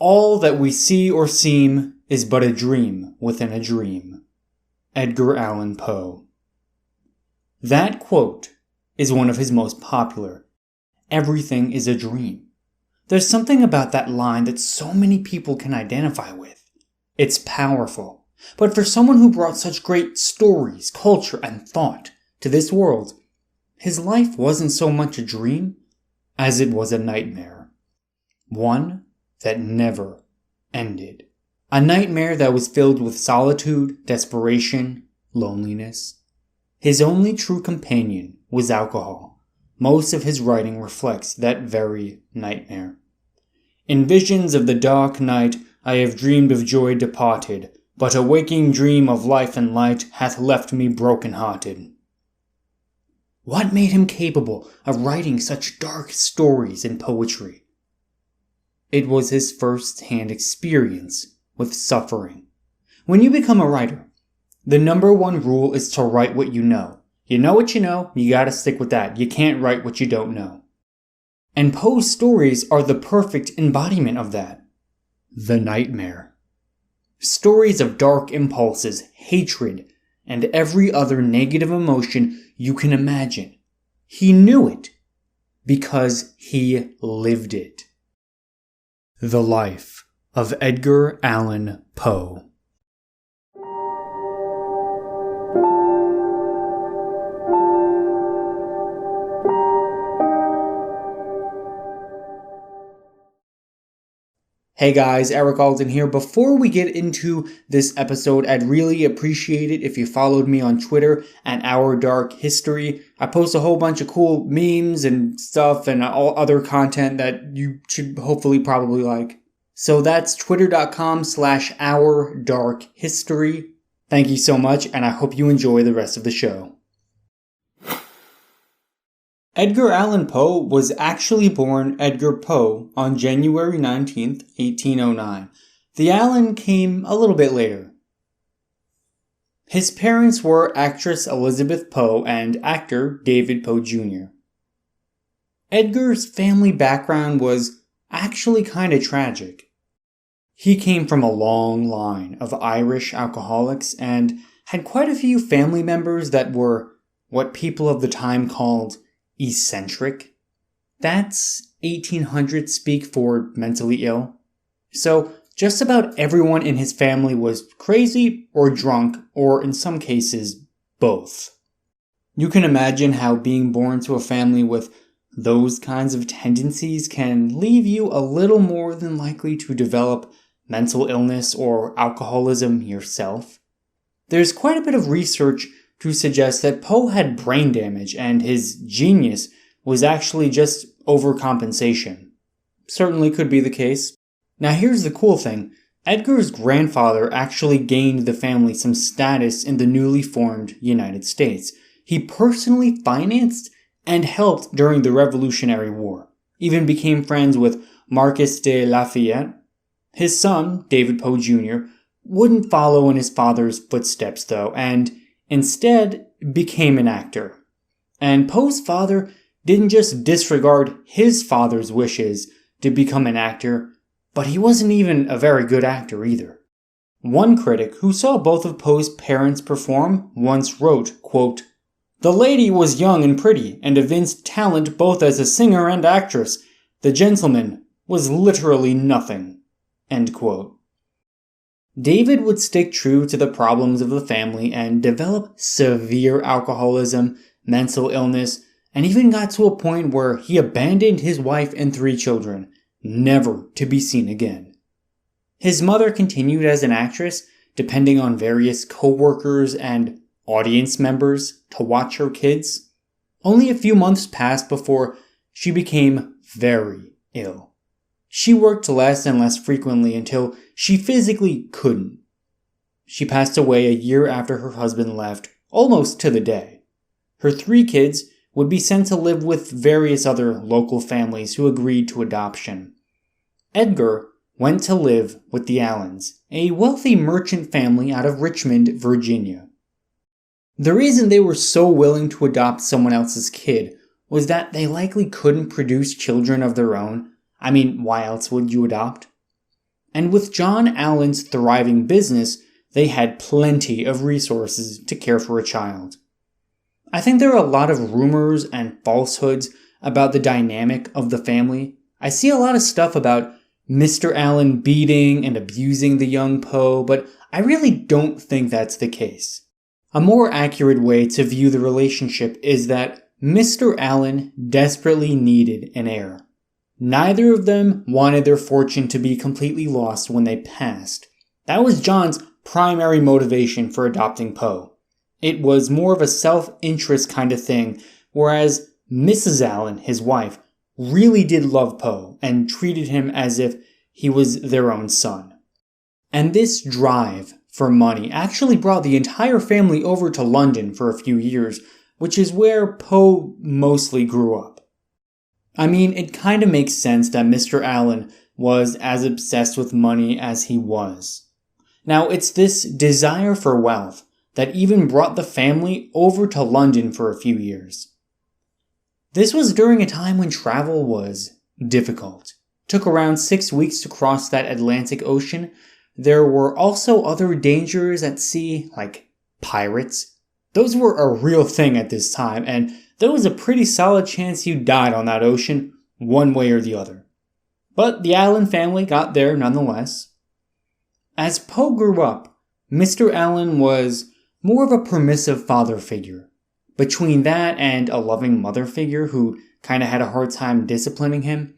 All that we see or seem is but a dream within a dream. Edgar Allan Poe. That quote is one of his most popular. Everything is a dream. There's something about that line that so many people can identify with. It's powerful. But for someone who brought such great stories, culture, and thought to this world, his life wasn't so much a dream as it was a nightmare. One that never ended. A nightmare that was filled with solitude, desperation, loneliness. His only true companion was alcohol. Most of his writing reflects that very nightmare. In visions of the dark night I have dreamed of joy departed, but a waking dream of life and light hath left me broken-hearted. What made him capable of writing such dark stories in poetry? It was his first-hand experience with suffering. When you become a writer, the number one rule is to write what you know. You know what you know, you gotta stick with that. You can't write what you don't know. And Poe's stories are the perfect embodiment of that. The nightmare. Stories of dark impulses, hatred, and every other negative emotion you can imagine. He knew it because he lived it. The Life of Edgar Allan Poe. Hey guys, ErickAlden here. Before we get into this episode, I'd really appreciate it if you followed me on Twitter at Our Dark History. I post a whole bunch of cool memes and stuff and all other content that you should hopefully probably like. So that's twitter.com/OurDarkHistory. Thank you so much, and I hope you enjoy the rest of the show. Edgar Allan Poe was actually born Edgar Poe on January 19th, 1809. The Allan came a little bit later. His parents were actress Elizabeth Poe and actor David Poe Jr. Edgar's family background was actually kind of tragic. He came from a long line of Irish alcoholics and had quite a few family members that were what people of the time called eccentric. That's 1800 speak for mentally ill. So just about everyone in his family was crazy or drunk, or in some cases, both. You can imagine how being born to a family with those kinds of tendencies can leave you a little more than likely to develop mental illness or alcoholism yourself. There's quite a bit of research to suggest that Poe had brain damage and his genius was actually just overcompensation. Certainly could be the case. Now here's the cool thing. Edgar's grandfather actually gained the family some status in the newly formed United States. He personally financed and helped during the Revolutionary War. Even became friends with Marquis de Lafayette. His son, David Poe Jr., wouldn't follow in his father's footsteps though, and instead became an actor. And Poe's father didn't just disregard his father's wishes to become an actor, but he wasn't even a very good actor either. One critic who saw both of Poe's parents perform once wrote, quote, "The lady was young and pretty and evinced talent both as a singer and actress. The gentleman was literally nothing." End quote. David would stick true to the problems of the family and develop severe alcoholism, mental illness, and even got to a point where he abandoned his wife and 3 children, never to be seen again. His mother continued as an actress, depending on various co-workers and audience members to watch her kids. Only a few months passed before she became very ill. She worked less and less frequently until she physically couldn't. She passed away a year after her husband left, almost to the day. Her 3 kids would be sent to live with various other local families who agreed to adoption. Edgar went to live with the Allans, a wealthy merchant family out of Richmond, Virginia. The reason they were so willing to adopt someone else's kid was that they likely couldn't produce children of their own. I mean, why else would you adopt? And with John Allan's thriving business, they had plenty of resources to care for a child. I think there are a lot of rumors and falsehoods about the dynamic of the family. I see a lot of stuff about Mr. Allan beating and abusing the young Poe, but I really don't think that's the case. A more accurate way to view the relationship is that Mr. Allan desperately needed an heir. Neither of them wanted their fortune to be completely lost when they passed. That was John's primary motivation for adopting Poe. It was more of a self-interest kind of thing, whereas Mrs. Allan, his wife, really did love Poe and treated him as if he was their own son. And this drive for money actually brought the entire family over to London for a few years, which is where Poe mostly grew up. I mean, it kind of makes sense that Mr. Allan was as obsessed with money as he was. Now, it's this desire for wealth that even brought the family over to London for a few years. This was during a time when travel was difficult. It took around 6 weeks to cross that Atlantic Ocean. There were also other dangers at sea, like pirates. Those were a real thing at this time, and there was a pretty solid chance you died on that ocean, one way or the other. But the Allan family got there nonetheless. As Poe grew up, Mr. Allan was more of a permissive father figure. Between that and a loving mother figure who kind of had a hard time disciplining him,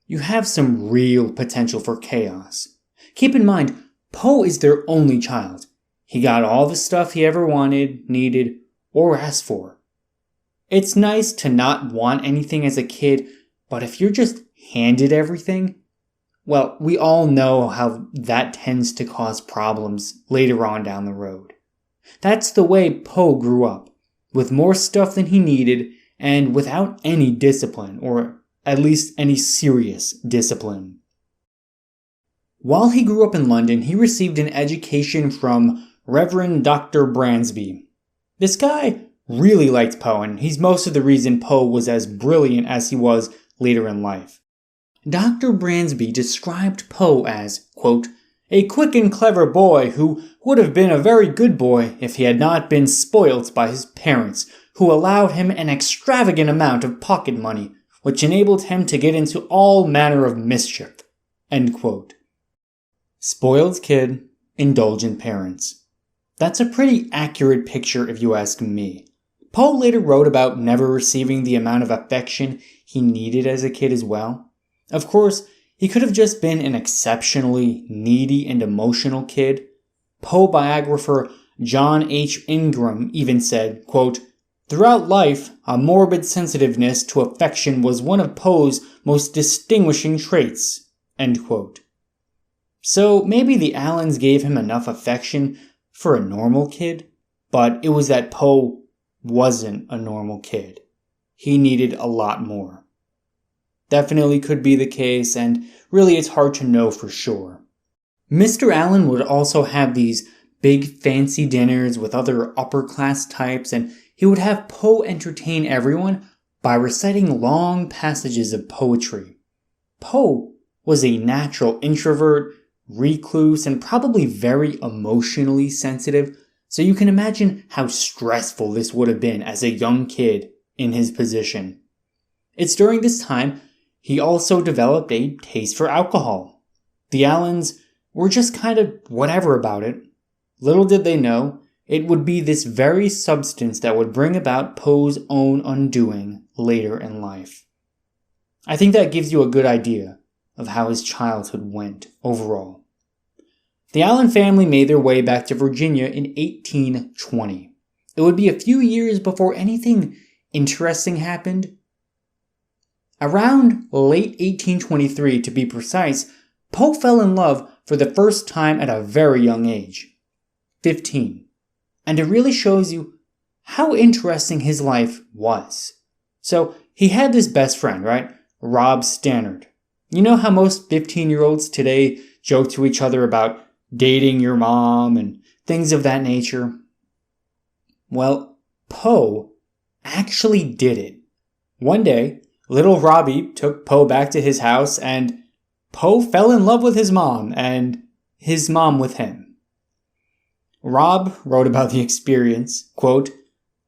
you have some real potential for chaos. Keep in mind, Poe is their only child. He got all the stuff he ever wanted, needed, or asked for. It's nice to not want anything as a kid, but if you're just handed everything, well, we all know how that tends to cause problems later on down the road. That's the way Poe grew up, with more stuff than he needed and without any discipline, or at least any serious discipline. While he grew up in London, he received an education from Reverend Dr. Bransby. This guy really liked Poe, and he's most of the reason Poe was as brilliant as he was later in life. Dr. Bransby described Poe as, quote, a quick and clever boy who would have been a very good boy if he had not been spoilt by his parents, who allowed him an extravagant amount of pocket money, which enabled him to get into all manner of mischief. End quote. Spoiled kid, indulgent parents. That's a pretty accurate picture if you ask me. Poe later wrote about never receiving the amount of affection he needed as a kid as well. Of course, he could have just been an exceptionally needy and emotional kid. Poe biographer John H. Ingram even said, quote, throughout life, a morbid sensitiveness to affection was one of Poe's most distinguishing traits, end quote. So maybe the Allans gave him enough affection for a normal kid, but it was that Poe wasn't a normal kid. He needed a lot more. Definitely could be the case, and really it's hard to know for sure. Mr. Allan would also have these big fancy dinners with other upper class types, and he would have Poe entertain everyone by reciting long passages of poetry. Poe was a natural introvert, recluse, and probably very emotionally sensitive, so you can imagine how stressful this would have been as a young kid in his position. It's during this time he also developed a taste for alcohol. The Allans were just kind of whatever about it. Little did they know, it would be this very substance that would bring about Poe's own undoing later in life. I think that gives you a good idea of how his childhood went overall. The Allan family made their way back to Virginia in 1820. It would be a few years before anything interesting happened. Around late 1823, to be precise, Poe fell in love for the first time at a very young age, 15. And it really shows you how interesting his life was. So he had this best friend, right? Rob Stannard. You know how most 15-year-olds today joke to each other about dating your mom and things of that nature? Well, Poe actually did it. One day, little Robbie took Poe back to his house and Poe fell in love with his mom, and his mom with him. Rob wrote about the experience, quote,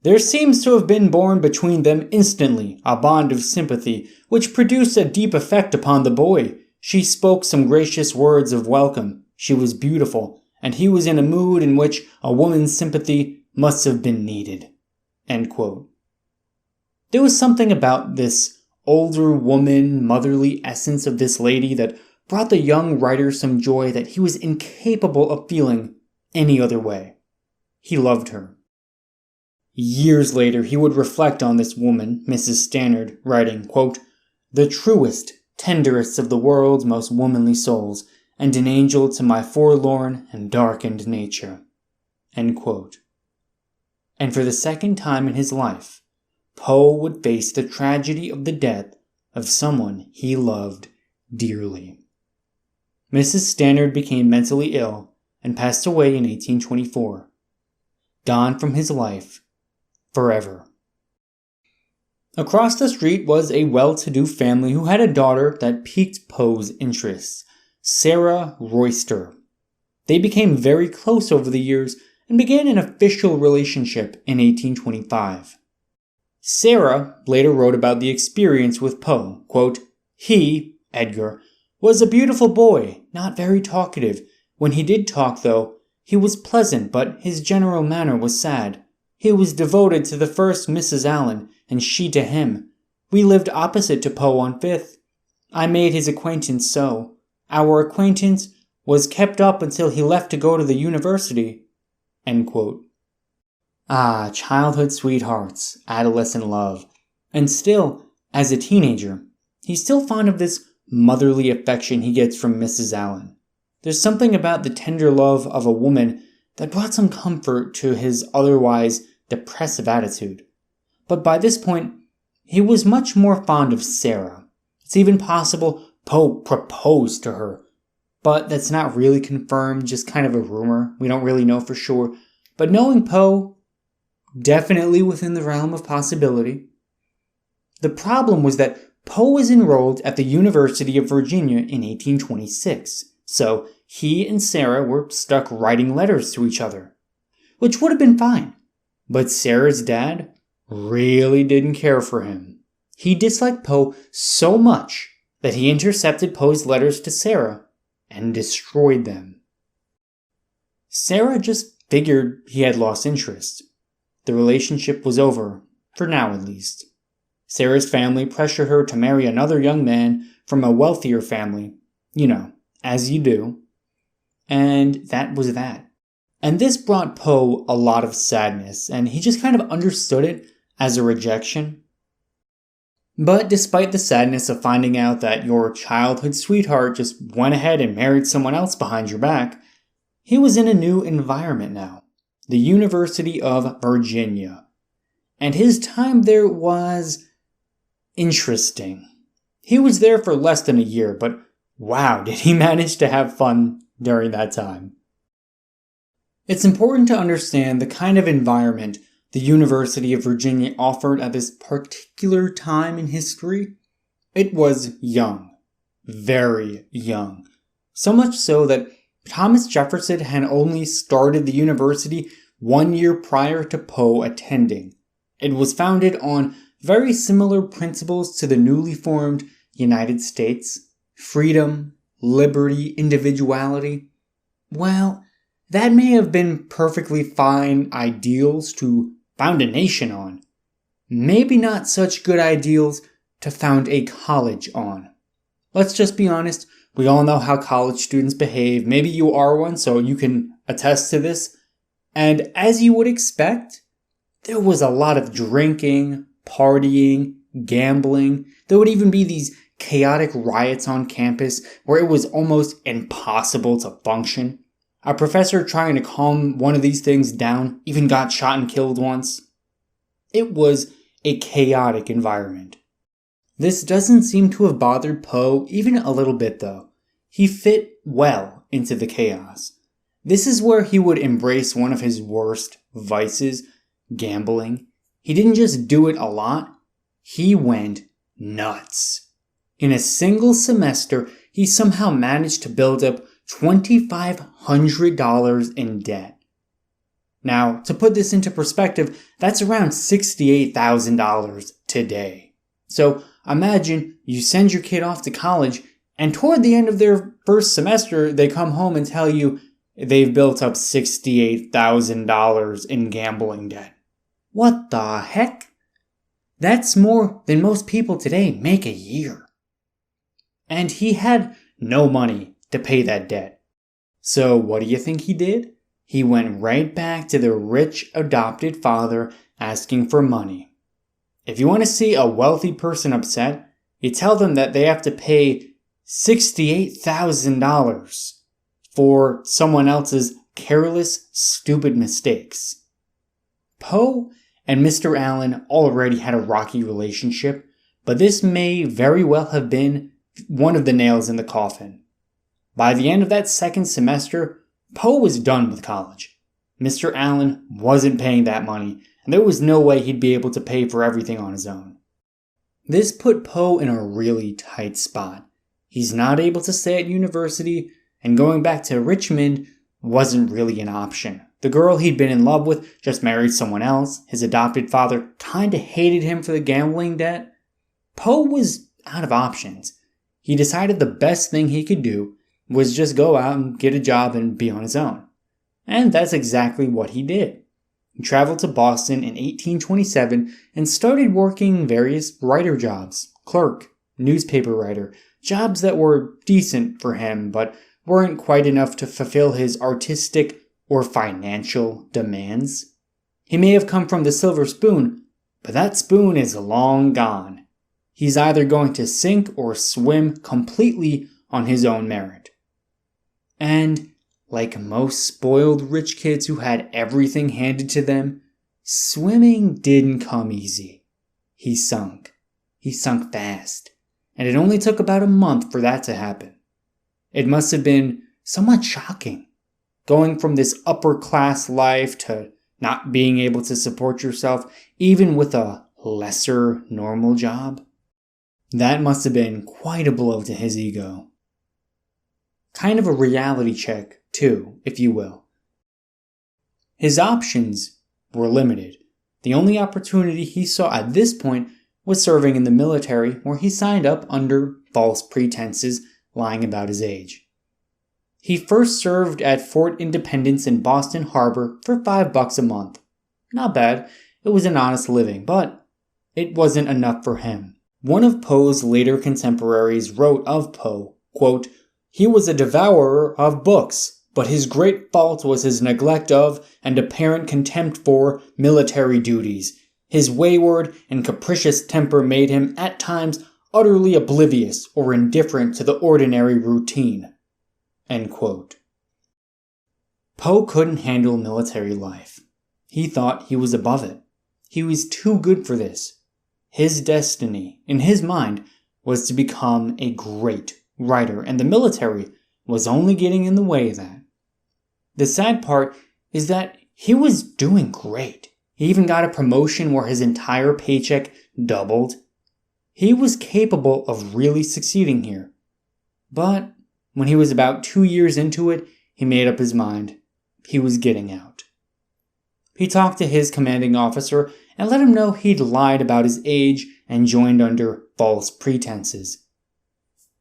"There seems to have been born between them instantly a bond of sympathy, which produced a deep effect upon the boy. She spoke some gracious words of welcome. She was beautiful, and he was in a mood in which a woman's sympathy must have been needed." End quote. There was something about this older woman, motherly essence of this lady that brought the young writer some joy that he was incapable of feeling any other way. He loved her. Years later, he would reflect on this woman, Mrs. Stannard, writing, quote, "The truest, tenderest of the world's most womanly souls, and an angel to my forlorn and darkened nature." End quote. And for the second time in his life, Poe would face the tragedy of the death of someone he loved dearly. Mrs. Stannard became mentally ill and passed away in 1824, gone from his life forever. Across the street was a well-to-do family who had a daughter that piqued Poe's interests, Sarah Royster. They became very close over the years and began an official relationship in 1825. Sarah later wrote about the experience with Poe, quote, "He, Edgar, was a beautiful boy, not very talkative. When he did talk, though, he was pleasant, but his general manner was sad. He was devoted to the first Mrs. Allan, and she to him. We lived opposite to Poe on Fifth. I made his acquaintance so. Our acquaintance was kept up until he left to go to the university." End quote. Ah, childhood sweethearts, adolescent love. And still, as a teenager, he's still fond of this motherly affection he gets from Mrs. Allan. There's something about the tender love of a woman that brought some comfort to his otherwise depressive attitude. But by this point, he was much more fond of Sarah. It's even possible Poe proposed to her. But that's not really confirmed, just kind of a rumor. We don't really know for sure. But knowing Poe, definitely within the realm of possibility. The problem was that Poe was enrolled at the University of Virginia in 1826, so he and Sarah were stuck writing letters to each other, which would have been fine. But Sarah's dad really didn't care for him. He disliked Poe so much that he intercepted Poe's letters to Sarah and destroyed them. Sarah just figured he had lost interest. The relationship was over, for now at least. Sarah's family pressured her to marry another young man from a wealthier family, as you do. And that was that. And this brought Poe a lot of sadness, and he just kind of understood it as a rejection. But despite the sadness of finding out that your childhood sweetheart just went ahead and married someone else behind your back, he was in a new environment now. The University of Virginia. And his time there was interesting. He was there for less than a year, but wow, did he manage to have fun during that time. It's important to understand the kind of environment the University of Virginia offered at this particular time in history. It was young. Very young. So much so that Thomas Jefferson had only started the university 1 year prior to Poe attending. It was founded on very similar principles to the newly formed United States. Freedom, liberty, individuality. Well, that may have been perfectly fine ideals to found a nation on. Maybe not such good ideals to found a college on. Let's just be honest. We all know how college students behave. Maybe you are one, so you can attest to this. And as you would expect, there was a lot of drinking, partying, gambling. There would even be these chaotic riots on campus where it was almost impossible to function. A professor trying to calm one of these things down even got shot and killed once. It was a chaotic environment. This doesn't seem to have bothered Poe even a little bit though. He fit well into the chaos. This is where he would embrace one of his worst vices, gambling. He didn't just do it a lot, he went nuts. In a single semester, he somehow managed to build up $2,500 in debt. Now, to put this into perspective, that's around $68,000 today. So imagine you send your kid off to college, and toward the end of their first semester, they come home and tell you they've built up $68,000 in gambling debt. What the heck? That's more than most people today make a year. And he had no money to pay that debt. So what do you think he did? He went right back to the rich adopted father asking for money. If you want to see a wealthy person upset, you tell them that they have to pay $68,000 for someone else's careless, stupid mistakes. Poe and Mr. Allan already had a rocky relationship, but this may very well have been one of the nails in the coffin. By the end of that second semester, Poe was done with college. Mr. Allan wasn't paying that money, and there was no way he'd be able to pay for everything on his own. This put Poe in a really tight spot. He's not able to stay at university, and going back to Richmond wasn't really an option. The girl he'd been in love with just married someone else. His adopted father kinda hated him for the gambling debt. Poe was out of options. He decided the best thing he could do was just go out and get a job and be on his own. And that's exactly what he did. He traveled to Boston in 1827 and started working various writer jobs, clerk, newspaper writer, jobs that were decent for him but weren't quite enough to fulfill his artistic or financial demands. He may have come from the silver spoon, but that spoon is long gone. He's either going to sink or swim completely on his own merit. And like most spoiled rich kids who had everything handed to them, swimming didn't come easy. He sunk. He sunk fast. And it only took about a month for that to happen. It must have been somewhat shocking, going from this upper class life to not being able to support yourself, even with a lesser normal job. That must have been quite a blow to his ego. Kind of a reality check, too, if you will. His options were limited. The only opportunity he saw at this point was serving in the military, where he signed up under false pretenses, lying about his age. He first served at Fort Independence in Boston Harbor for $5 a month. Not bad, it was an honest living, but it wasn't enough for him. One of Poe's later contemporaries wrote of Poe, quote, "He was a devourer of books, but his great fault was his neglect of and apparent contempt for military duties. His wayward and capricious temper made him at times utterly oblivious or indifferent to the ordinary routine." End quote. Poe couldn't handle military life. He thought he was above it. He was too good for this. His destiny, in his mind, was to become a great writer, and the military was only getting in the way of that. The sad part is that he was doing great. He even got a promotion where his entire paycheck doubled. He was capable of really succeeding here. But when he was about 2 years into it, he made up his mind. He was getting out. He talked to his commanding officer and let him know he'd lied about his age and joined under false pretenses.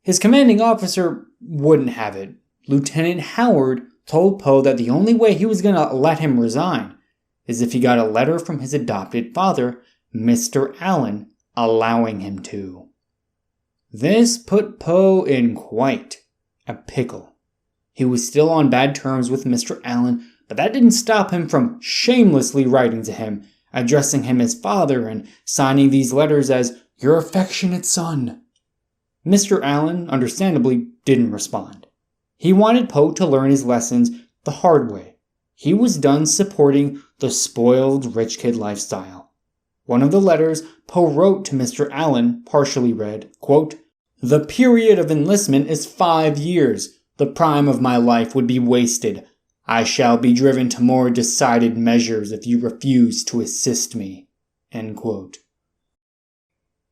His commanding officer wouldn't have it. Lieutenant Howard told Poe that the only way he was going to let him resign is if he got a letter from his adopted father, Mr. Allan, allowing him to. This put Poe in quite a pickle. He was still on bad terms with Mr. Allan, but that didn't stop him from shamelessly writing to him, addressing him as father and signing these letters as your affectionate son. Mr. Allan, understandably, didn't respond. He wanted Poe to learn his lessons the hard way. He was done supporting the spoiled rich kid lifestyle. One of the letters Poe wrote to Mr. Allan partially read, quote, "The period of enlistment is 5 years. The prime of my life would be wasted. I shall be driven to more decided measures if you refuse to assist me." End quote.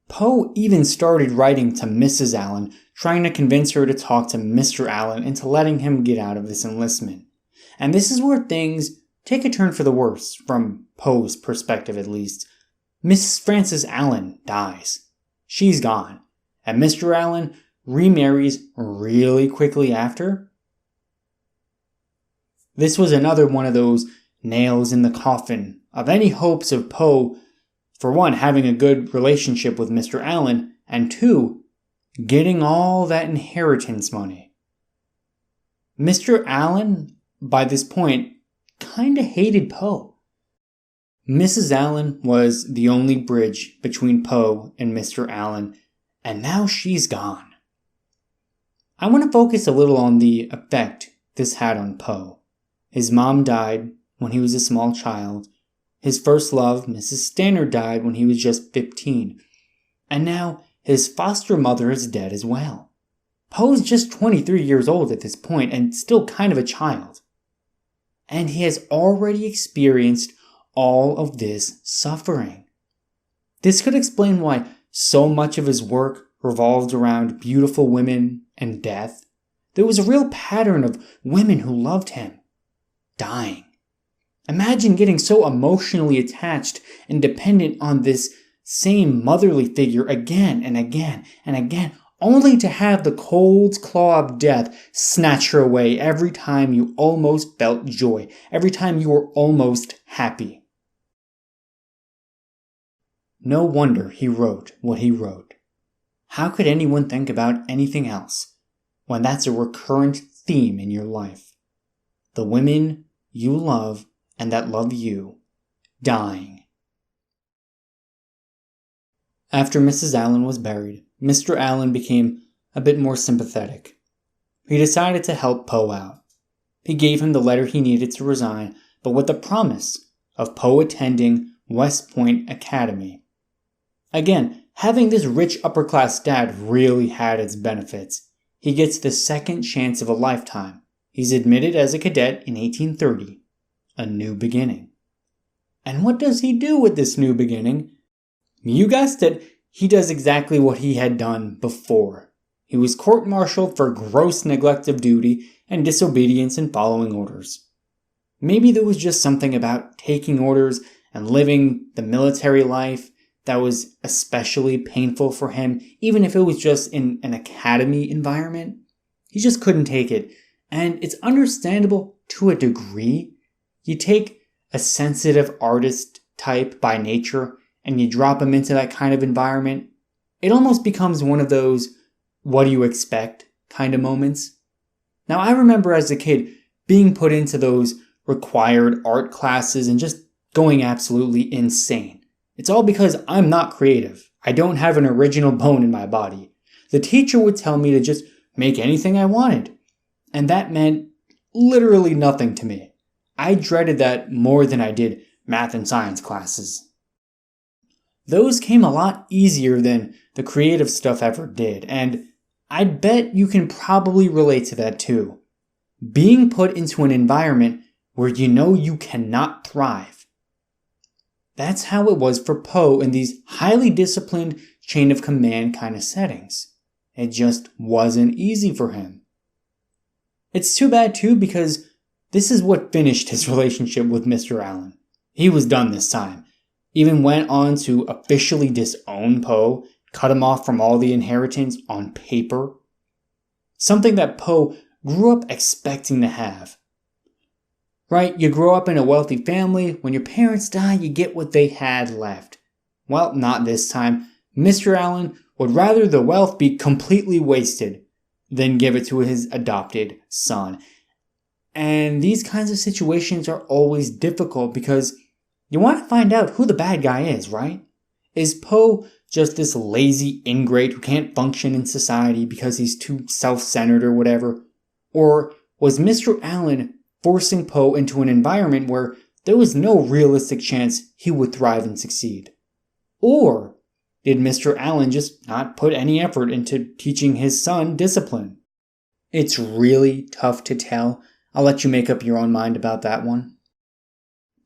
Poe even started writing to Mrs. Allan, trying to convince her to talk to Mr. Allan into letting him get out of this enlistment. And this is where things take a turn for the worse, from Poe's perspective at least. Mrs. Frances Allan dies. She's gone. And Mr. Allan remarries really quickly after. This was another one of those nails in the coffin of any hopes of Poe, for one, having a good relationship with Mr. Allan, and two, getting all that inheritance money. Mr. Allan, by this point, kinda hated Poe. Mrs. Allan was the only bridge between Poe and Mr. Allan, and now she's gone. I want to focus a little on the effect this had on Poe. His mom died when he was a small child. His first love, Mrs. Stanner, died when he was just 15. And now his foster mother is dead as well. Poe's just 23 years old at this point and still kind of a child. And he has already experienced all of this suffering. This could explain why so much of his work revolved around beautiful women and death. There was a real pattern of women who loved him dying. Imagine getting so emotionally attached and dependent on this same motherly figure again and again and again, only to have the cold claw of death snatch her away every time you almost felt joy, every time you were almost happy. No wonder he wrote what he wrote. How could anyone think about anything else when that's a recurrent theme in your life? The women you love and that love you dying. After Mrs. Allan was buried, Mr. Allan became a bit more sympathetic. He decided to help Poe out. He gave him the letter he needed to resign, but with the promise of Poe attending West Point Academy. Again, having this rich upper-class dad really had its benefits. He gets the second chance of a lifetime. He's admitted as a cadet in 1830. A new beginning. And what does he do with this new beginning? You guessed it, he does exactly what he had done before. He was court-martialed for gross neglect of duty and disobedience in following orders. Maybe there was just something about taking orders and living the military life that was especially painful for him, even if it was just in an academy environment. He just couldn't take it, and it's understandable to a degree. You take a sensitive artist type by nature and you drop him into that kind of environment, it almost becomes one of those what do you expect kind of moments. Now, I remember as a kid being put into those required art classes and just going absolutely insane. It's all because I'm not creative. I don't have an original bone in my body. The teacher would tell me to just make anything I wanted. And that meant literally nothing to me. I dreaded that more than I did math and science classes. Those came a lot easier than the creative stuff ever did, and I bet you can probably relate to that too. Being put into an environment where you know you cannot thrive. That's how it was for Poe in these highly disciplined chain of command kind of settings. It just wasn't easy for him. It's too bad too because this is what finished his relationship with Mr. Allan. He was done this time. Even went on to officially disown Poe, cut him off from all the inheritance on paper. Something that Poe grew up expecting to have. Right, you grow up in a wealthy family, when your parents die, you get what they had left. Well, not this time. Mr. Allan would rather the wealth be completely wasted than give it to his adopted son. And these kinds of situations are always difficult because you want to find out who the bad guy is, right? Is Poe just this lazy ingrate who can't function in society because he's too self-centered or whatever? Or was Mr. Allan forcing Poe into an environment where there was no realistic chance he would thrive and succeed? Or did Mr. Allan just not put any effort into teaching his son discipline? It's really tough to tell. I'll let you make up your own mind about that one.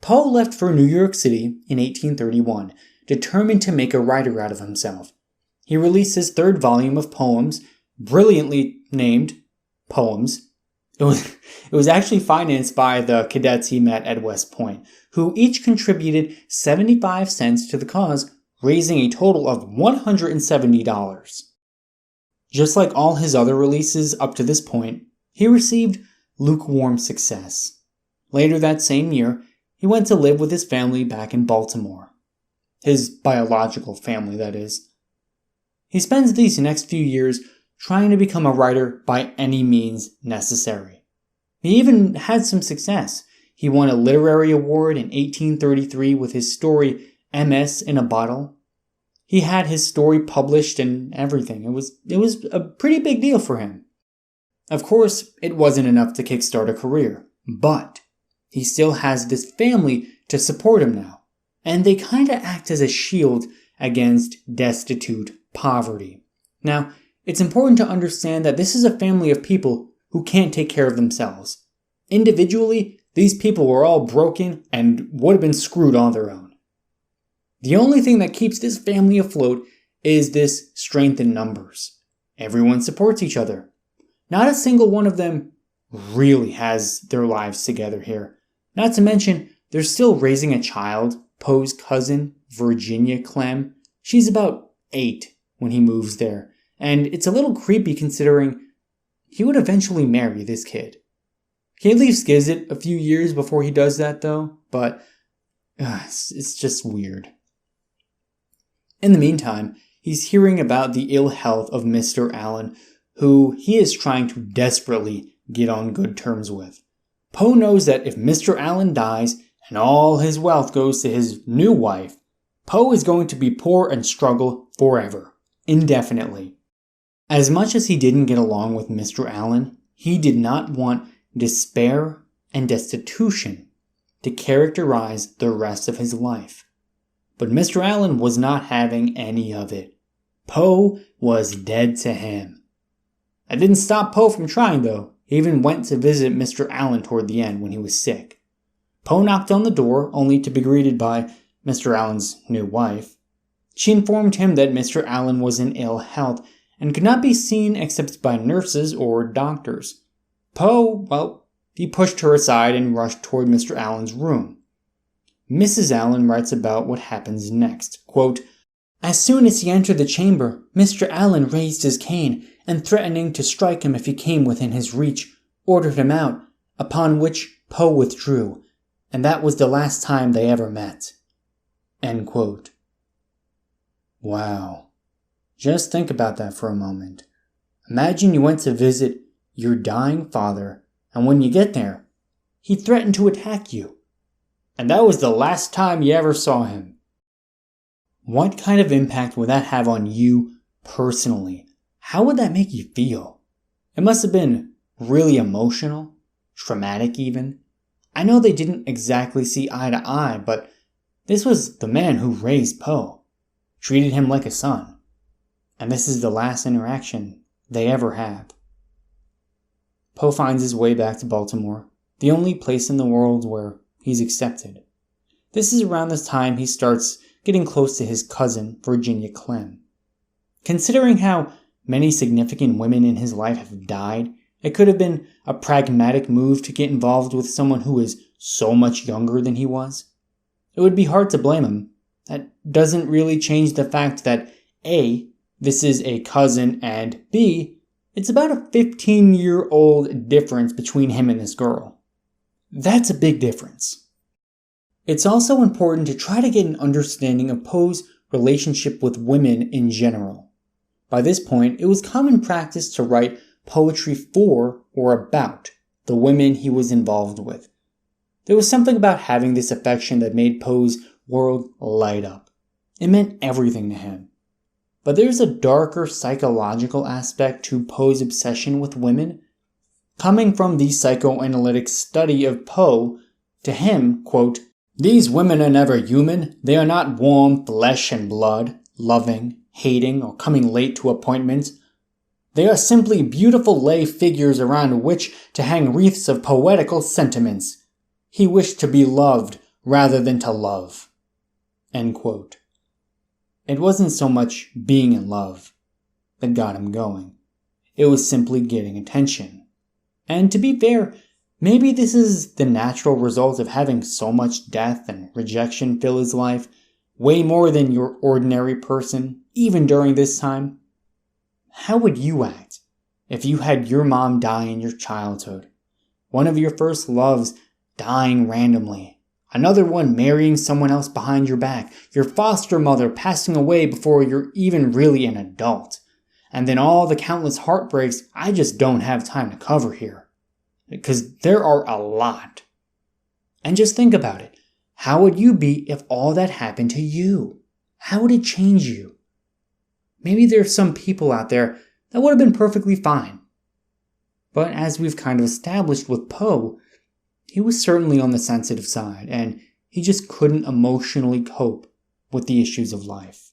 Poe left for New York City in 1831, determined to make a writer out of himself. He released his third volume of poems, brilliantly named Poems. It was actually financed by the cadets he met at West Point, who each contributed 75 cents to the cause, raising a total of $170. Just like all his other releases up to this point, he received lukewarm success. Later that same year, he went to live with his family back in Baltimore. His biological family, that is. He spends these next few years trying to become a writer by any means necessary. He even had some success. He won a literary award in 1833 with his story MS in a Bottle. He had his story published and everything. It was a pretty big deal for him. Of course, it wasn't enough to kickstart a career, but he still has this family to support him now, and they kind of act as a shield against destitute poverty. Now, it's important to understand that this is a family of people who can't take care of themselves. Individually, these people were all broken and would have been screwed on their own. The only thing that keeps this family afloat is this strength in numbers. Everyone supports each other. Not a single one of them really has their lives together here. Not to mention, they're still raising a child, Poe's cousin, Virginia Clem. She's about 8 when he moves there, and it's a little creepy considering he would eventually marry this kid. He leaves Skizit a few years before he does that though, but it's just weird. In the meantime, he's hearing about the ill health of Mr. Allan, who he is trying to desperately get on good terms with. Poe knows that if Mr. Allan dies and all his wealth goes to his new wife, Poe is going to be poor and struggle forever, indefinitely. As much as he didn't get along with Mr. Allan, he did not want despair and destitution to characterize the rest of his life. But Mr. Allan was not having any of it. Poe was dead to him. That didn't stop Poe from trying though. He even went to visit Mr. Allan toward the end when he was sick. Poe knocked on the door only to be greeted by Mr. Allan's new wife. She informed him that Mr. Allan was in ill health and could not be seen except by nurses or doctors. Poe, he pushed her aside and rushed toward Mr. Allan's room. Mrs. Allan writes about what happens next. Quote, "As soon as he entered the chamber, Mr. Allan raised his cane, and threatening to strike him if he came within his reach, ordered him out, upon which Poe withdrew, and that was the last time they ever met." End quote. Wow. Just think about that for a moment. Imagine you went to visit your dying father, and when you get there, he threatened to attack you. And that was the last time you ever saw him. What kind of impact would that have on you personally? How would that make you feel? It must have been really emotional, traumatic even. I know they didn't exactly see eye to eye, but this was the man who raised Poe, treated him like a son. And this is the last interaction they ever have. Poe finds his way back to Baltimore, the only place in the world where he's accepted. This is around this time he starts getting close to his cousin, Virginia Clem. Considering how many significant women in his life have died, it could have been a pragmatic move to get involved with someone who is so much younger than he was. It would be hard to blame him. That doesn't really change the fact that A, this is a cousin, and B, it's about a 15-year-old difference between him and this girl. That's a big difference. It's also important to try to get an understanding of Poe's relationship with women in general. By this point, it was common practice to write poetry for or about the women he was involved with. There was something about having this affection that made Poe's world light up. It meant everything to him. But there's a darker psychological aspect to Poe's obsession with women. Coming from the psychoanalytic study of Poe, to him, quote, "These women are never human. They are not warm flesh and blood, loving, hating, or coming late to appointments. They are simply beautiful lay figures around which to hang wreaths of poetical sentiments. He wished to be loved rather than to love." End quote. It wasn't so much being in love that got him going. It was simply getting attention. And to be fair, maybe this is the natural result of having so much death and rejection fill his life, way more than your ordinary person, even during this time. How would you act if you had your mom die in your childhood? One of your first loves dying randomly. Another one marrying someone else behind your back. Your foster mother passing away before you're even really an adult. And then all the countless heartbreaks I just don't have time to cover here. Because there are a lot. And just think about it. How would you be if all that happened to you? How would it change you? Maybe there's some people out there that would have been perfectly fine. But as we've kind of established with Poe, he was certainly on the sensitive side, and he just couldn't emotionally cope with the issues of life.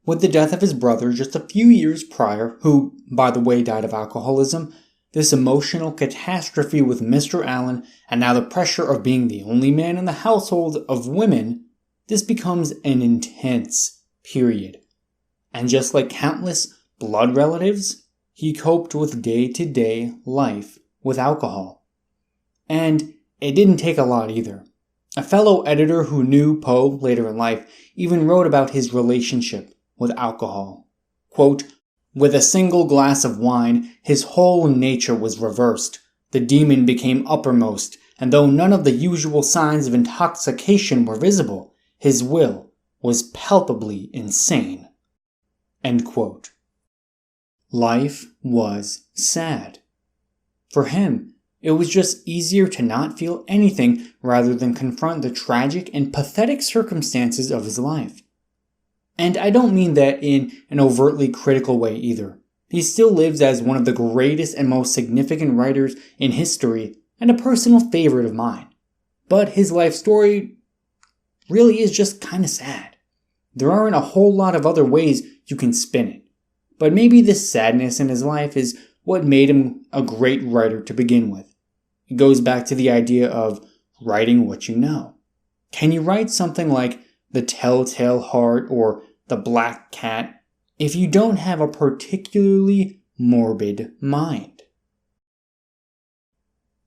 With the death of his brother just a few years prior, who, by the way, died of alcoholism, this emotional catastrophe with Mr. Allan, and now the pressure of being the only man in the household of women, this becomes an intense period. And just like countless blood relatives, he coped with day-to-day life with alcohol. And it didn't take a lot either. A fellow editor who knew Poe later in life even wrote about his relationship with alcohol. Quote, "With a single glass of wine, his whole nature was reversed. The demon became uppermost, and though none of the usual signs of intoxication were visible, his will was palpably insane." End quote. Life was sad. For him, it was just easier to not feel anything rather than confront the tragic and pathetic circumstances of his life. And I don't mean that in an overtly critical way either. He still lives as one of the greatest and most significant writers in history and a personal favorite of mine. But his life story really is just kind of sad. There aren't a whole lot of other ways you can spin it. But maybe this sadness in his life is what made him a great writer to begin with. It goes back to the idea of writing what you know. Can you write something like The Telltale Heart or The Black Cat if you don't have a particularly morbid mind?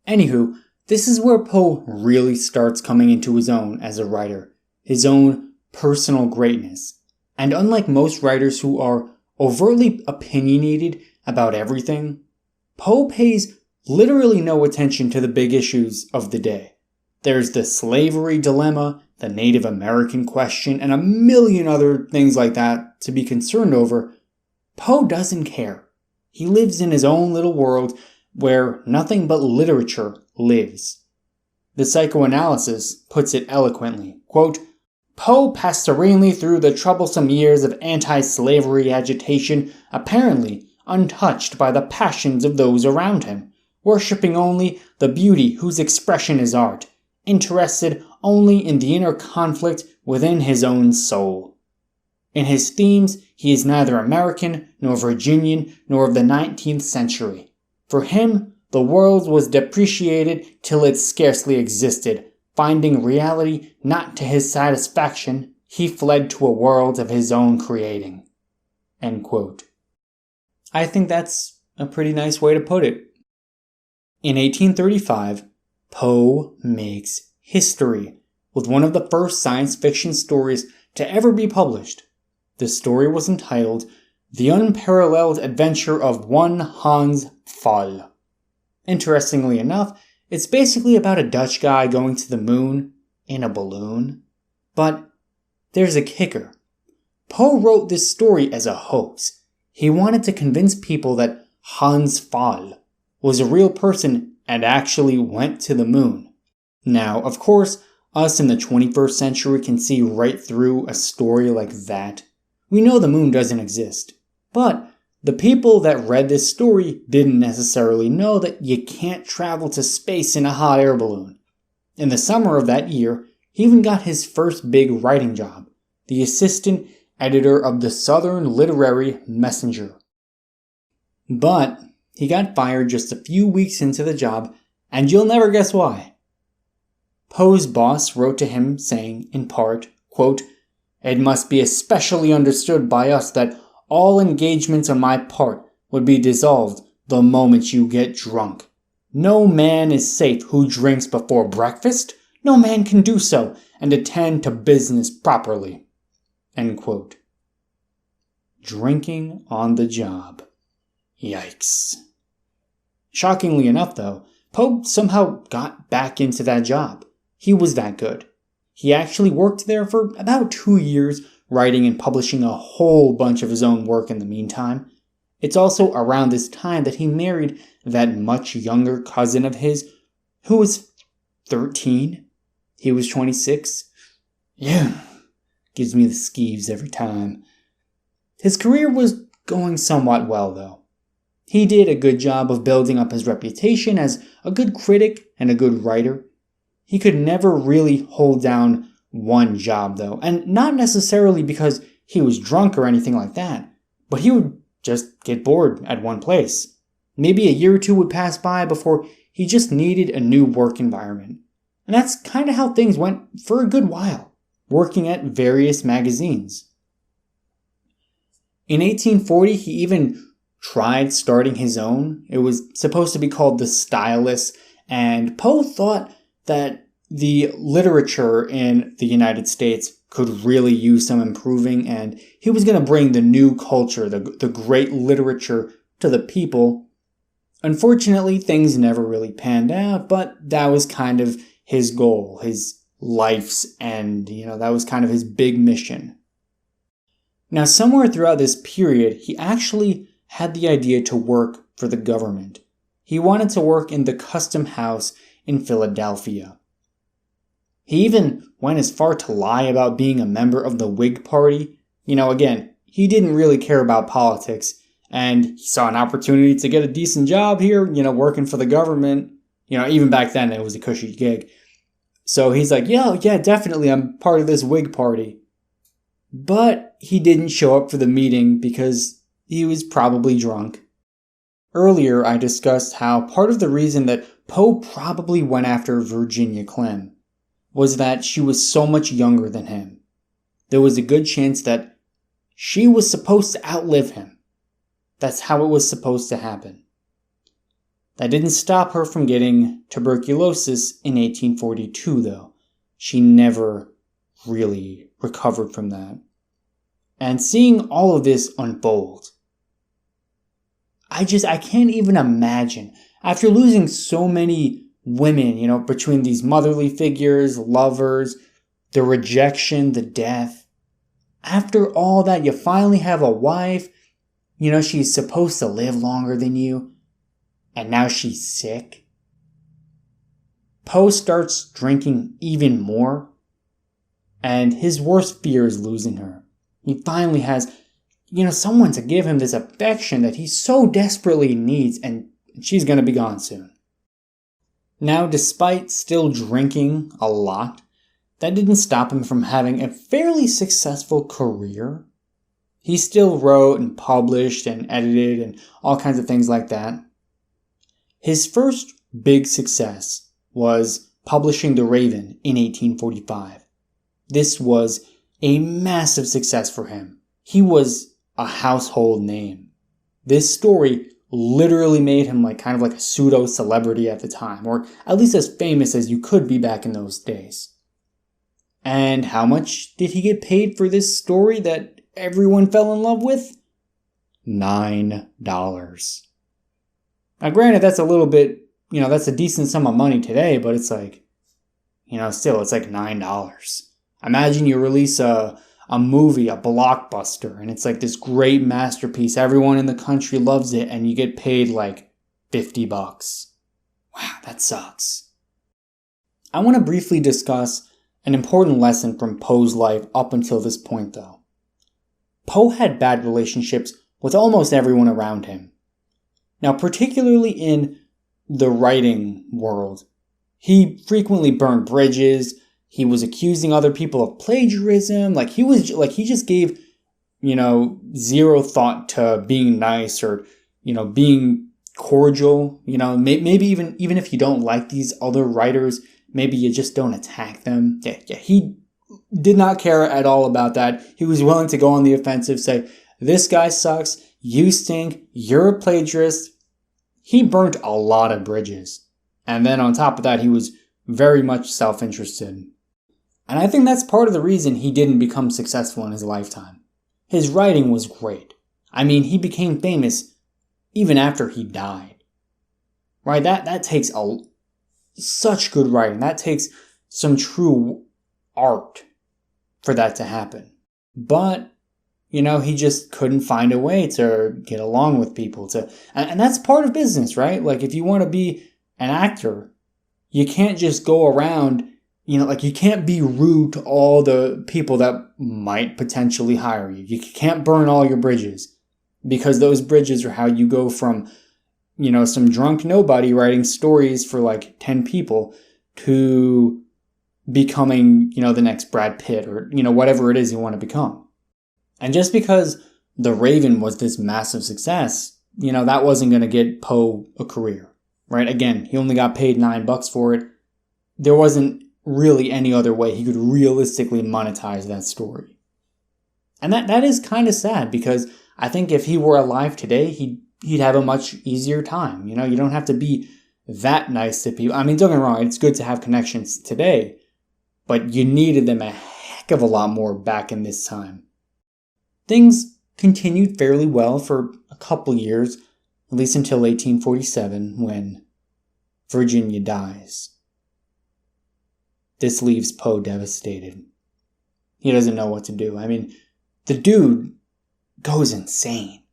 Anywho, this is where Poe really starts coming into his own as a writer, his own personal greatness. And unlike most writers who are overtly opinionated about everything, Poe pays literally no attention to the big issues of the day. There's the slavery dilemma, the Native American question, and a million other things like that to be concerned over. Poe doesn't care. He lives in his own little world where nothing but literature lives. The psychoanalysis puts it eloquently. Quote, "Poe passed serenely through the troublesome years of anti-slavery agitation, apparently untouched by the passions of those around him, worshipping only the beauty whose expression is art, interested only in the inner conflict within his own soul. In his themes, he is neither American, nor Virginian, nor of the 19th century. For him, the world was depreciated till it scarcely existed. Finding reality not to his satisfaction, he fled to a world of his own creating." End quote. I think that's a pretty nice way to put it. In 1835, Poe makes history with one of the first science fiction stories to ever be published. The story was entitled The Unparalleled Adventure of One Hans Pfaall. Interestingly enough, it's basically about a Dutch guy going to the moon in a balloon. But there's a kicker. Poe wrote this story as a hoax. He wanted to convince people that Hans Pfaall was a real person and actually went to the moon. Now, of course, us in the 21st century can see right through a story like that. We know the moon doesn't exist. But the people that read this story didn't necessarily know that you can't travel to space in a hot air balloon. In the summer of that year, he even got his first big writing job, the assistant editor of the Southern Literary Messenger. But he got fired just a few weeks into the job, and you'll never guess why. Poe's boss wrote to him saying, in part, quote, "It must be especially understood by us that all engagements on my part would be dissolved the moment you get drunk. No man is safe who drinks before breakfast. No man can do so and attend to business properly." End quote. Drinking on the job. Yikes. Shockingly enough, though, Poe somehow got back into that job. He was that good. He actually worked there for about 2 years, writing and publishing a whole bunch of his own work in the meantime. It's also around this time that he married that much younger cousin of his, who was 13. He was 26. Yeah, gives me the skeeves every time. His career was going somewhat well, though. He did a good job of building up his reputation as a good critic and a good writer. He could never really hold down one job, though, and not necessarily because he was drunk or anything like that, but he would just get bored at one place. Maybe a year or two would pass by before he just needed a new work environment. And that's kind of how things went for a good while, working at various magazines. In 1840, he even tried starting his own. It was supposed to be called The Stylus, and Poe thought that the literature in the United States could really use some improving, and he was going to bring the new culture, the great literature, to the people. Unfortunately, things never really panned out, but that was kind of his goal, his life's end. That was kind of his big mission. Now, somewhere throughout this period, he actually had the idea to work for the government. He wanted to work in the custom house in Philadelphia. He even went as far to lie about being a member of the Whig Party. Again, he didn't really care about politics, and he saw an opportunity to get a decent job here, working for the government. Even back then it was a cushy gig. So he's like, yeah, definitely, I'm part of this Whig Party. But he didn't show up for the meeting because he was probably drunk. Earlier, I discussed how part of the reason that Poe probably went after Virginia Clem was that she was so much younger than him. There was a good chance that she was supposed to outlive him. That's how it was supposed to happen. That didn't stop her from getting tuberculosis in 1842, though. She never really recovered from that. And seeing all of this unfold, I can't even imagine, after losing so many women, between these motherly figures, lovers, the rejection, the death. After all that, you finally have a wife, she's supposed to live longer than you, and now she's sick. Poe starts drinking even more, and his worst fear is losing her. He finally has, someone to give him this affection that he so desperately needs, and she's going to be gone soon. Now, despite still drinking a lot, that didn't stop him from having a fairly successful career. He still wrote and published and edited and all kinds of things like that. His first big success was publishing The Raven in 1845. This was a massive success for him. He was a household name. This story literally made him kind of like a pseudo-celebrity at the time, or at least as famous as you could be back in those days. And how much did he get paid for this story that everyone fell in love with? $9. Now granted, that's a little bit, that's a decent sum of money today, but it's still, it's like $9. Imagine you release a movie, a blockbuster, and it's this great masterpiece. Everyone in the country loves it, and you get paid $50. Wow, that sucks. I want to briefly discuss an important lesson from Poe's life up until this point, though. Poe had bad relationships with almost everyone around him. Now, particularly in the writing world, he frequently burned bridges. He was accusing other people of plagiarism. He just gave, zero thought to being nice or, being cordial. Maybe even if you don't like these other writers, maybe you just don't attack them. Yeah, he did not care at all about that. He was willing to go on the offensive, say, this guy sucks, you stink, you're a plagiarist. He burnt a lot of bridges. And then on top of that, he was very much self-interested. And I think that's part of the reason he didn't become successful in his lifetime. His writing was great. I mean, he became famous even after he died. Right? That takes such good writing. That takes some true art for that to happen. But, he just couldn't find a way to get along with people. And that's part of business, right? Like, if you want to be an actor, you can't just go around, you can't be rude to all the people that might potentially hire you. You can't burn all your bridges, because those bridges are how you go from, some drunk nobody writing stories for like 10 people to becoming, the next Brad Pitt or, whatever it is you want to become. And just because The Raven was this massive success, that wasn't going to get Poe a career, right? Again, he only got paid $9 for it. There wasn't really any other way he could realistically monetize that story. And that is kind of sad, because I think if he were alive today, he'd have a much easier time. You don't have to be that nice to people. I mean, don't get me wrong, it's good to have connections today, but you needed them a heck of a lot more back in this time. Things continued fairly well for a couple years, at least until 1847, when Virginia dies. This leaves Poe devastated. He doesn't know what to do. I mean, the dude goes insane.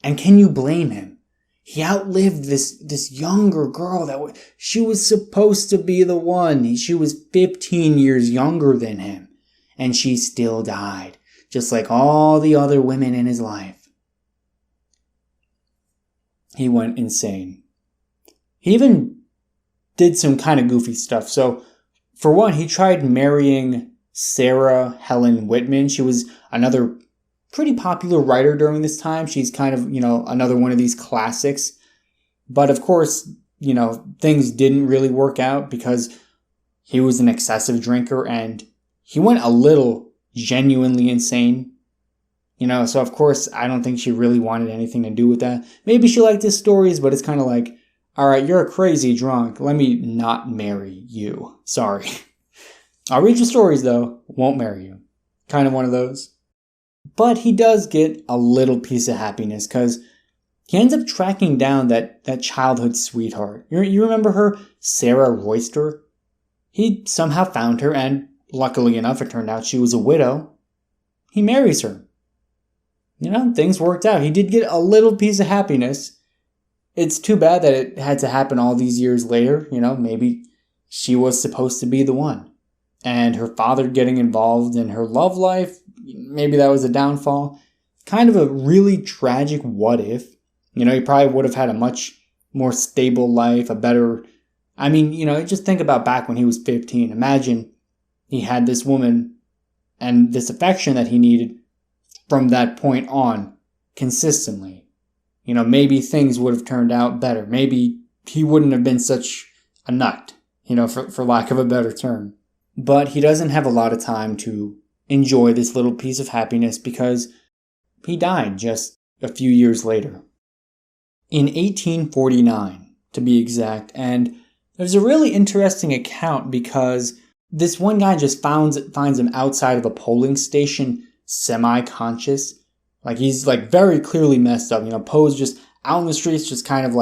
And can you blame him? He outlived this younger girl she was supposed to be the one. She was 15 years younger than him, and she still died, just like all the other women in his life. He went insane. He even did some kind of goofy stuff. So, for one, he tried marrying Sarah Helen Whitman. She was another pretty popular writer during this time. She's kind of, another one of these classics. But of course, things didn't really work out because he was an excessive drinker and he went a little genuinely insane. So of course, I don't think she really wanted anything to do with that. Maybe she liked his stories, but it's kind of like, all right, you're a crazy drunk. Let me not marry you. Sorry. I'll read your stories though. Won't marry you. Kind of one of those. But he does get a little piece of happiness because he ends up tracking down that childhood sweetheart. You remember her? Sarah Royster? He somehow found her, and luckily enough, it turned out she was a widow. He marries her. Things worked out. He did get a little piece of happiness. It's too bad that it had to happen all these years later. Maybe she was supposed to be the one. And her father getting involved in her love life, maybe that was a downfall. Kind of a really tragic what if. He probably would have had a much more stable life, a better... I mean, just think about back when he was 15. Imagine he had this woman and this affection that he needed from that point on consistently. Maybe things would have turned out better. Maybe he wouldn't have been such a nut, for lack of a better term. But he doesn't have a lot of time to enjoy this little piece of happiness because he died just a few years later. In 1849, to be exact, and there's a really interesting account because this one guy just finds him outside of a polling station semi-conscious. Like he's very clearly messed up. Poe's just out in the streets, just kind of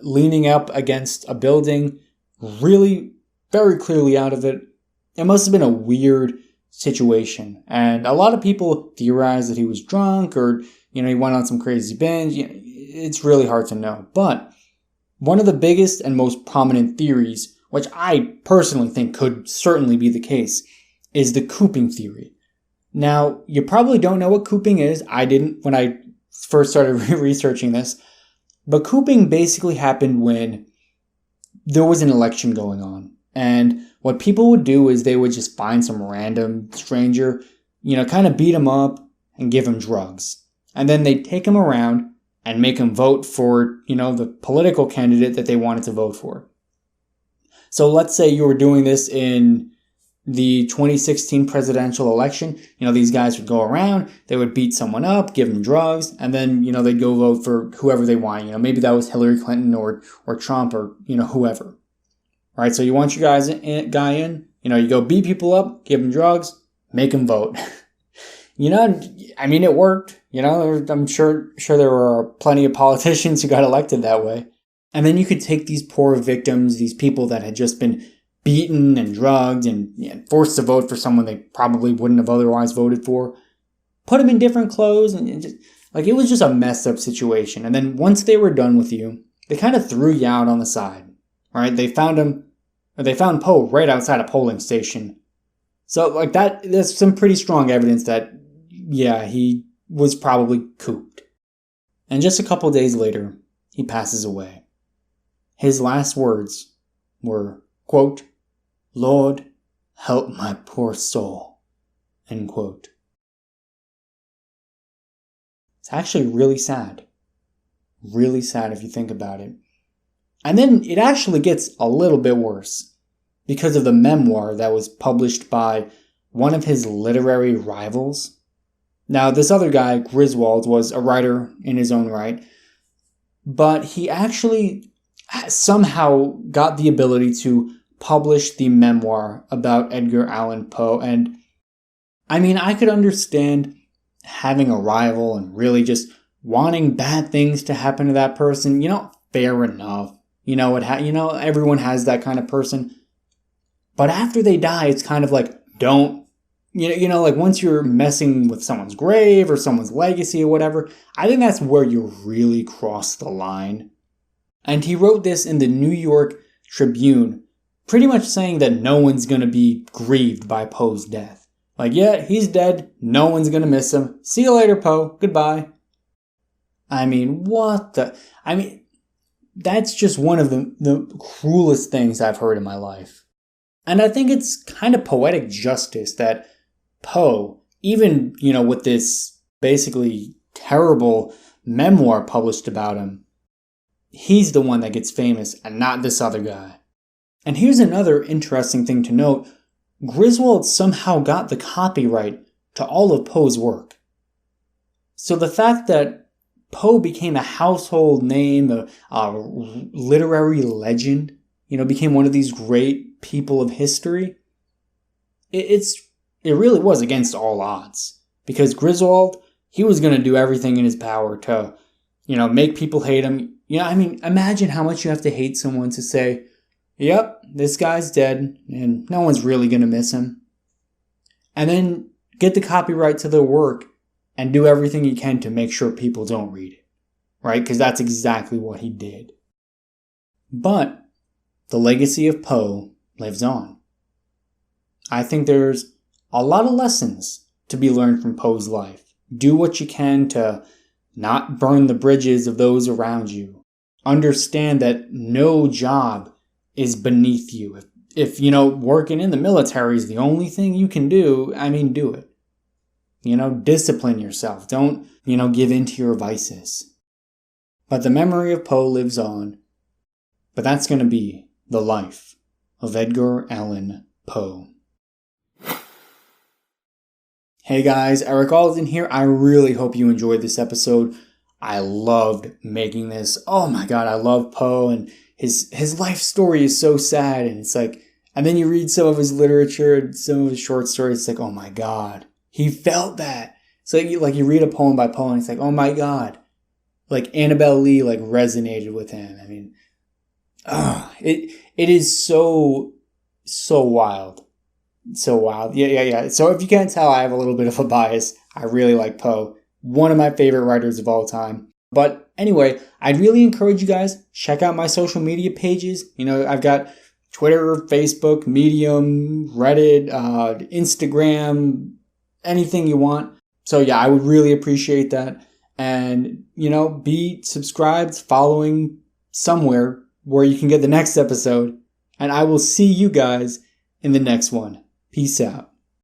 leaning up against a building, really very clearly out of it. It must have been a weird situation. And a lot of people theorize that he was drunk or, he went on some crazy binge. It's really hard to know. But one of the biggest and most prominent theories, which I personally think could certainly be the case, is the cooping theory. Now, you probably don't know what cooping is. I didn't when I first started researching this. But cooping basically happened when there was an election going on. And what people would do is they would just find some random stranger, kind of beat him up and give him drugs. And then they'd take him around and make him vote for, the political candidate that they wanted to vote for. So let's say you were doing this in, the 2016 presidential election, these guys would go around, they would beat someone up, give them drugs, and then, they'd go vote for whoever they want. Maybe that was Hillary Clinton or Trump or, whoever. All right, so you want your guy in, you go beat people up, give them drugs, make them vote. It worked. I'm sure there were plenty of politicians who got elected that way. And then you could take these poor victims, these people that had just been beaten and drugged and forced to vote for someone they probably wouldn't have otherwise voted for, put them in different clothes, and just, it was just a messed up situation. And then once they were done with you, they kind of threw you out on the side. All right, they found Poe right outside a polling station. So there's some pretty strong evidence that, he was probably cooped. And just a couple days later, he passes away. His last words were, quote, "Lord, help my poor soul," end quote. It's actually really sad. Really sad if you think about it. And then it actually gets a little bit worse because of the memoir that was published by one of his literary rivals. Now, this other guy, Griswold, was a writer in his own right, but he actually somehow got the ability to publish the memoir about Edgar Allan Poe. And I could understand having a rival and really just wanting bad things to happen to that person. Fair enough. Everyone has that kind of person. But after they die, it's kind of don't. Once you're messing with someone's grave or someone's legacy or whatever, I think that's where you really cross the line. And he wrote this in the New York Tribune, pretty much saying that no one's going to be grieved by Poe's death. He's dead. No one's going to miss him. See you later, Poe. Goodbye. What the... that's just one of the cruelest things I've heard in my life. And I think it's kind of poetic justice that Poe, even, with this basically terrible memoir published about him, he's the one that gets famous and not this other guy. And here's another interesting thing to note. Griswold somehow got the copyright to all of Poe's work. So the fact that Poe became a household name, a literary legend, became one of these great people of history, it really was against all odds. Because Griswold, he was going to do everything in his power to, make people hate him. Imagine how much you have to hate someone to say, yep, this guy's dead, and no one's really going to miss him. And then get the copyright to their work and do everything you can to make sure people don't read it. Right? Because that's exactly what he did. But the legacy of Poe lives on. I think there's a lot of lessons to be learned from Poe's life. Do what you can to not burn the bridges of those around you. Understand that no job is beneath you. If working in the military is the only thing you can do, do it. Discipline yourself. Don't, give in to your vices. But the memory of Poe lives on. But that's going to be the life of Edgar Allan Poe. Hey guys, ErickAlden here. I really hope you enjoyed this episode. I loved making this. Oh my god, I love Poe, and his life story is so sad, and it's and then you read some of his literature and some of his short stories, it's oh my god, he felt that. So you read a poem by Poe, and it's oh my god, Annabelle Lee resonated with him. It is so wild. So wild. Yeah. So if you can't tell, I have a little bit of a bias. I really like Poe. One of my favorite writers of all time. But anyway, I'd really encourage you guys, check out my social media pages. I've got Twitter, Facebook, Medium, Reddit, Instagram, anything you want. So yeah, I would really appreciate that. And, be subscribed, following somewhere where you can get the next episode. And I will see you guys in the next one. Peace out.